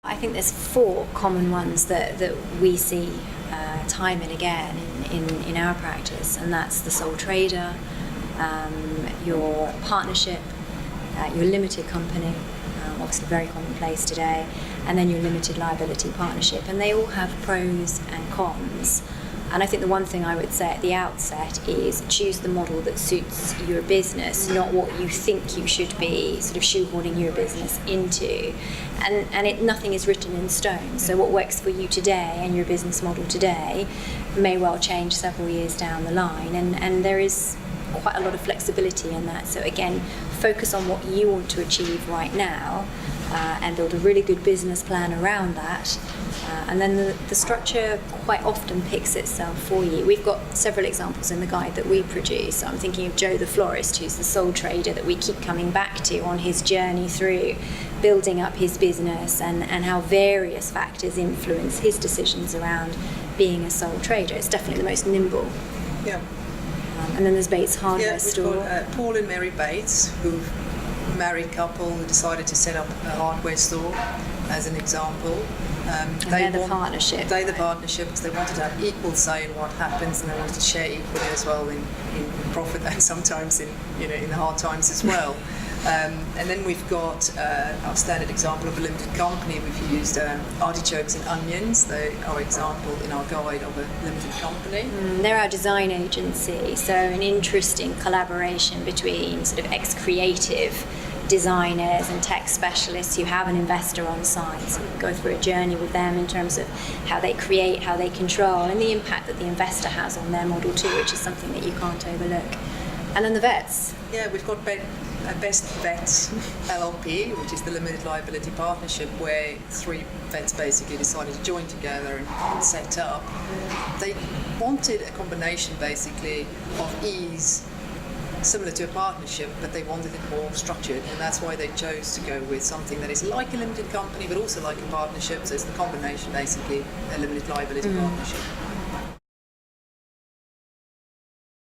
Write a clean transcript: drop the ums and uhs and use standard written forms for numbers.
I think there's four common ones that we see time and again in our practice, and that's the sole trader, your partnership, your limited company, obviously very commonplace today, and then your limited liability partnership. And they all have pros and cons. And I think the one thing I would say at the outset is choose the model that suits your business, not what you think you should be sort of shoehorning your business into. And nothing is written in stone. So what works for you today and your business model today may well change several years down the line. And there is quite a lot of flexibility in that. So again, focus on what you want to achieve right now and build a really good business plan around that. And then the structure quite often picks itself for you. We've got several examples in the guide that we produce. I'm thinking of Joe the florist, who's the sole trader that we keep coming back to on his journey through building up his business and how various factors influence his decisions around being a sole trader. It's definitely the most nimble. Yeah. And then there's Bates Hardware Store. Got, Paul and Mary Bates, who married couple who decided to set up a hardware store, as an example. They're the partnership. They're the partnership because they wanted to have equal say in what happens, and they wanted to share equally as well in profit and sometimes in the hard times as well. And then we've got our standard example of a limited company. We've used artichokes and onions. They are example in our guide of a limited company. They're our design agency, so an interesting collaboration between sort of ex-creative designers and tech specialists who have an investor on site. So we go through a journey with them in terms of how they create, how they control, and the impact that the investor has on their model too, which is something that you can't overlook. And then the vets. Yeah, we've got Best Vets LLP, which is the limited liability partnership, where three vets basically decided to join together and set up. They wanted a combination basically of ease, similar to a partnership, but they wanted it more structured, and that's why they chose to go with something that is like a limited company but also like a partnership. So it's the combination basically, a limited liability partnership.